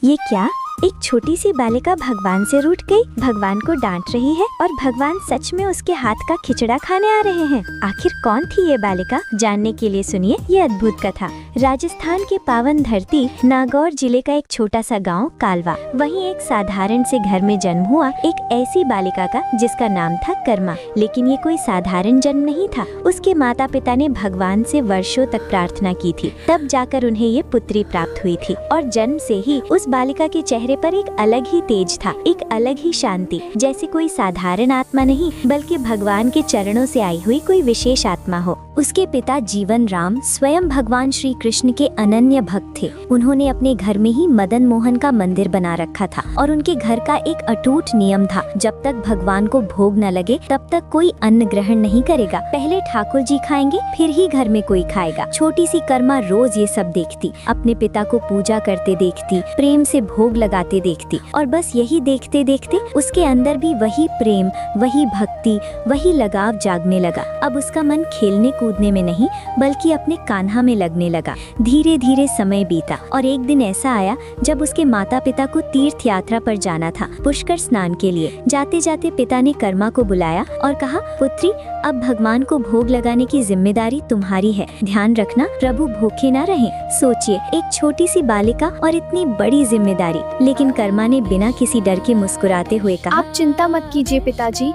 ये क्या? एक छोटी सी बालिका भगवान से रूठ गई, भगवान को डांट रही है और भगवान सच में उसके हाथ का खिचड़ा खाने आ रहे हैं। आखिर कौन थी ये बालिका? जानने के लिए सुनिए ये अद्भुत कथा। राजस्थान के पावन धरती नागौर जिले का एक छोटा सा गांव कालवा, वहीं एक साधारण से घर में जन्म हुआ एक ऐसी बालिका का जिसका नाम था कर्मा। लेकिन ये कोई साधारण जन्म नहीं था। उसके माता पिता ने भगवान से वर्षों तक प्रार्थना की थी, तब जाकर उन्हें ये पुत्री प्राप्त हुई थी। और जन्म से ही उस बालिका के चेहरे पर एक अलग ही तेज था, एक अलग ही शांति, जैसे कोई साधारण आत्मा नहीं बल्कि भगवान के चरणों से आई हुई कोई विशेष आत्मा हो। उसके पिता जीवन राम स्वयं भगवान श्री कृष्ण के अनन्य भक्त थे। उन्होंने अपने घर में ही मदन मोहन का मंदिर बना रखा था और उनके घर का एक अटूट नियम था, जब तक भगवान को भोग न लगे तब तक कोई अन्न ग्रहण नहीं करेगा। पहले ठाकुर जी खाएंगे, फिर ही घर में कोई खाएगा। छोटी सी कर्मा रोज ये सब देखती, अपने पिता को पूजा करते देखती, प्रेम से भोग लगाते देखती, और बस यही देखते देखते उसके अंदर भी वही प्रेम, वही भक्ति, वही लगाव जागने लगा। अब उसका मन खेलने कूदने में नहीं बल्कि अपने कान्हा में लगने लगा। धीरे धीरे समय बीता और एक दिन ऐसा आया जब उसके माता पिता को तीर्थ यात्रा पर जाना था, पुष्कर स्नान के लिए। जाते जाते पिता ने कर्मा को बुलाया और कहा, पुत्री, अब भगवान को भोग लगाने की जिम्मेदारी तुम्हारी है। ध्यान रखना प्रभु भूखे न रहें। सोचिए, एक छोटी सी बालिका और इतनी बड़ी जिम्मेदारी। लेकिन कर्मा ने बिना किसी डर के मुस्कुराते हुए कहा, आप चिंता मत कीजिए पिताजी,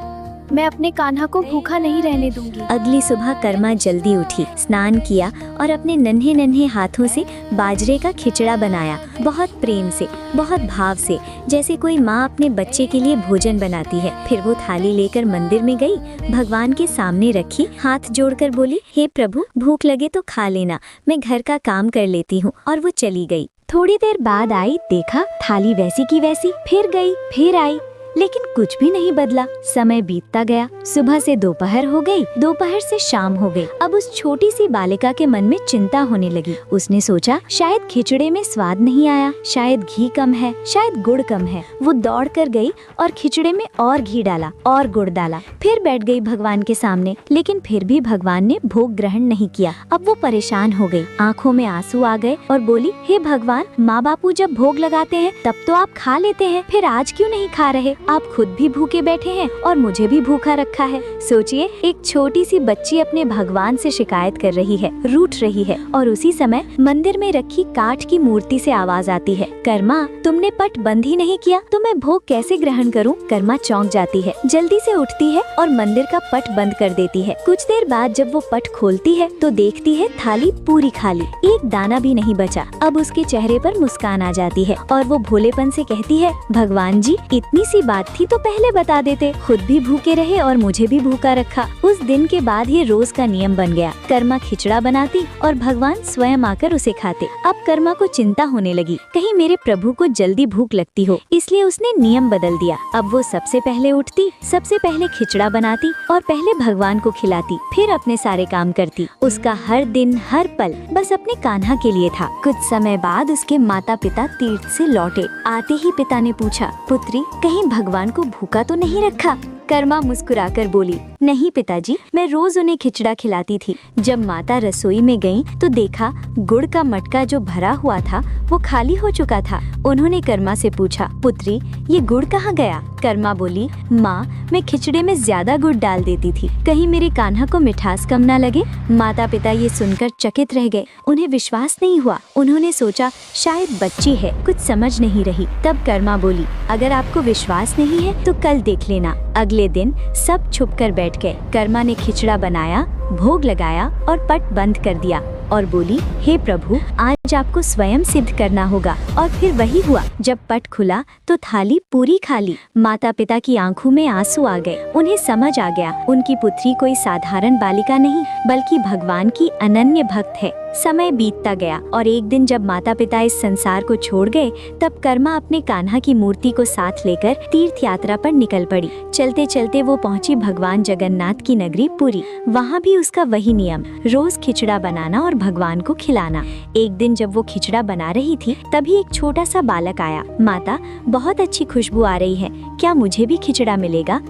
मैं अपने कान्हा को भूखा नहीं रहने दूंगी। अगली सुबह कर्मा जल्दी उठी, स्नान किया और अपने नन्हे नन्हे हाथों से बाजरे का खिचड़ा बनाया, बहुत प्रेम से, बहुत भाव से, जैसे कोई माँ अपने बच्चे के लिए भोजन बनाती है। फिर वो थाली लेकर मंदिर में गई, भगवान के सामने रखी, हाथ जोड़कर बोली, हे प्रभु, भूख लगे तो खा लेना, मैं घर का काम कर लेती हूँ। और वो चली गई। थोड़ी देर बाद आई, देखा थाली वैसी की वैसी, फिर गई, फिर आई, लेकिन कुछ भी नहीं बदला। समय बीतता गया, सुबह से दोपहर हो गई, दोपहर से शाम हो गई। अब उस छोटी सी बालिका के मन में चिंता होने लगी। उसने सोचा, शायद खिचड़े में स्वाद नहीं आया, शायद घी कम है, शायद गुड़ कम है। वो दौड़ कर गई और खिचड़े में और घी डाला और गुड़ डाला, फिर बैठ गई भगवान के सामने। लेकिन फिर भी भगवान ने भोग ग्रहण नहीं किया। अब वो परेशान हो गई, आँखों में आंसू आ गए और बोली, हे भगवान, माँ बापू जब भोग लगाते हैं तब तो आप खा लेते हैं, फिर आज क्यों नहीं खा रहे? आप खुद भी भूखे बैठे हैं और मुझे भी भूखा रखा है। सोचिए, एक छोटी सी बच्ची अपने भगवान से शिकायत कर रही है, रूठ रही है, और उसी समय मंदिर में रखी काठ की मूर्ति से आवाज आती है, कर्मा, तुमने पट बंद ही नहीं किया तो मैं भोग कैसे ग्रहण करूं? कर्मा चौंक जाती है, जल्दी से उठती है और मंदिर का पट बंद कर देती है। कुछ देर बाद जब वो पट खोलती है तो देखती है थाली पूरी खाली, एक दाना भी नहीं बचा। अब उसके चेहरे पर मुस्कान आ जाती है और वो भोलेपन से कहती है, भगवान जी, इतनी सी बात थी तो पहले बता देते, खुद भी भूखे रहे और मुझे भी भूखा रखा। उस दिन के बाद ये रोज का नियम बन गया। कर्मा खिचड़ा बनाती और भगवान स्वयं आकर उसे खाते। अब कर्मा को चिंता होने लगी, कहीं मेरे प्रभु को जल्दी भूख लगती हो, इसलिए उसने नियम बदल दिया। अब वो सबसे पहले उठती, सबसे पहले खिचड़ा बनाती और पहले भगवान को खिलाती, फिर अपने सारे काम करती। उसका हर दिन, हर पल बस अपने कान्हा के लिए था। कुछ समय बाद उसके माता पिता तीर्थ से लौटे। आते ही पिता ने पूछा, पुत्री, कहीं भगवान को भूखा तो नहीं रखा? कर्मा मुस्कुराकर बोली, नहीं पिताजी, मैं रोज उन्हें खिचड़ा खिलाती थी। जब माता रसोई में गईं तो देखा गुड़ का मटका जो भरा हुआ था वो खाली हो चुका था। उन्होंने कर्मा से पूछा, पुत्री, ये गुड़ कहाँ गया? कर्मा बोली, माँ, मैं खिचड़े में ज्यादा गुड़ डाल देती थी, कहीं मेरे कान्हा को मिठास कम ना लगे। माता पिता ये सुनकर चकित रह गए, उन्हें विश्वास नहीं हुआ। उन्होंने सोचा शायद बच्ची है, कुछ समझ नहीं रही। तब कर्मा बोली, अगर आपको विश्वास नहीं है तो कल देख लेना। अगले दिन सब छुप कर बैठ गए। कर्मा ने खिचड़ा बनाया, भोग लगाया और पट बंद कर दिया और बोली, हे प्रभु, आज आपको स्वयं सिद्ध करना होगा। और फिर वही हुआ, जब पट खुला तो थाली पूरी खाली। माता पिता की आंखों में आंसू आ गए। उन्हें समझ आ गया, उनकी पुत्री कोई साधारण बालिका नहीं बल्कि भगवान की अनन्य भक्त है। समय बीतता गया और एक दिन जब माता पिता इस संसार को छोड़ गए तब कर्मा अपने कान्हा की मूर्ति को साथ लेकर तीर्थ यात्रा पर निकल पड़ी। चलते चलते वो पहुंची भगवान जगन्नाथ की नगरी पुरी। वहाँ भी उसका वही नियम, रोज खिचड़ा बनाना और भगवान को खिलाना। एक दिन जब वो खिचड़ा बना रही थी तभी एक छोटा सा बालक आया। माता, बहुत अच्छी खुशबू आ रही है, क्या मुझे भी खिचड़ा मिलेगा?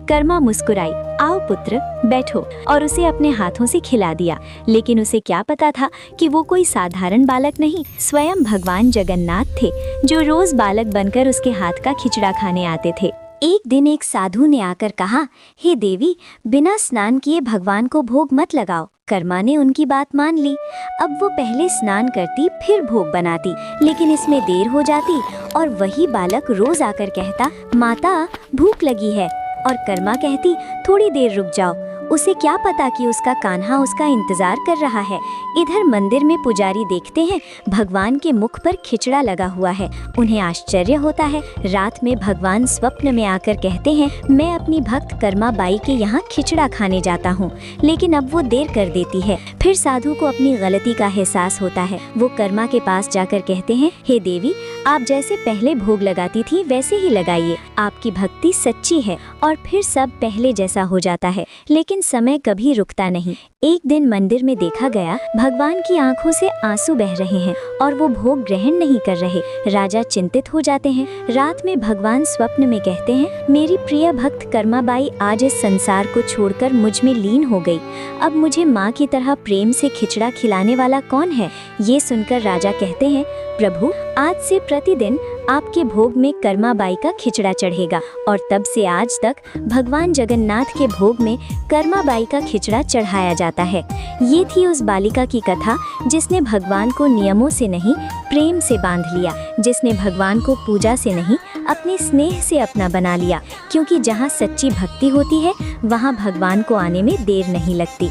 कर्मा मुस्कुराई, आओ पुत्र बैठो, और उसे अपने हाथों से खिला दिया। लेकिन उसे क्या पता था कि वो कोई साधारण बालक नहीं, स्वयं भगवान जगन्नाथ थे, जो रोज बालक बनकर उसके हाथ का खिचड़ा खाने आते थे। एक दिन एक साधु ने आकर कहा, हे देवी, बिना स्नान किए भगवान को भोग मत लगाओ। कर्मा ने उनकी बात मान ली। अब वो पहले स्नान करती फिर भोग बनाती, लेकिन इसमें देर हो जाती और वही बालक रोज आकर कहता, माता भूख लगी है, और कर्मा कहती, थोड़ी देर रुक जाओ। उसे क्या पता कि उसका कान्हा उसका इंतजार कर रहा है। इधर मंदिर में पुजारी देखते हैं भगवान के मुख पर खिचड़ा लगा हुआ है। उन्हें आश्चर्य होता है। रात में भगवान स्वप्न में आकर कहते हैं, मैं अपनी भक्त कर्मा बाई के यहाँ खिचड़ा खाने जाता हूँ। लेकिन अब वो देर कर देती है। फिर साधु को अपनी गलती का एहसास होता है। वो कर्मा के पास जाकर कहते हैं, हे देवी, आप जैसे पहले भोग लगाती थी वैसे ही लगाइए। आपकी भक्ति सच्ची है। और फिर सब पहले जैसा हो जाता है। लेकिन समय कभी रुकता नहीं। एक दिन मंदिर में देखा गया, भगवान की आंखों से आंसू बह रहे हैं और वो भोग ग्रहण नहीं कर रहे। राजा चिंतित हो जाते हैं। रात में भगवान स्वप्न में कहते हैं, मेरी प्रिय भक्त कर्माबाई आज इस संसार को छोड़कर मुझ में लीन हो गई। अब मुझे माँ की तरह प्रेम से खिचड़ा खिलाने वाला कौन है? ये सुनकर राजा कहते हैं, प्रभु, आज से प्रतिदिन आपके भोग में कर्माबाई का खिचड़ा चढ़ेगा। और तब से आज तक भगवान जगन्नाथ के भोग में कर्माबाई का खिचड़ा चढ़ाया जाता है। ये थी उस बालिका की कथा जिसने भगवान को नियमों से नहीं, प्रेम से बांध लिया, जिसने भगवान को पूजा से नहीं, अपने स्नेह से अपना बना लिया। क्योंकि जहाँ सच्ची भक्ति होती है, वहाँ भगवान को आने में देर नहीं लगती।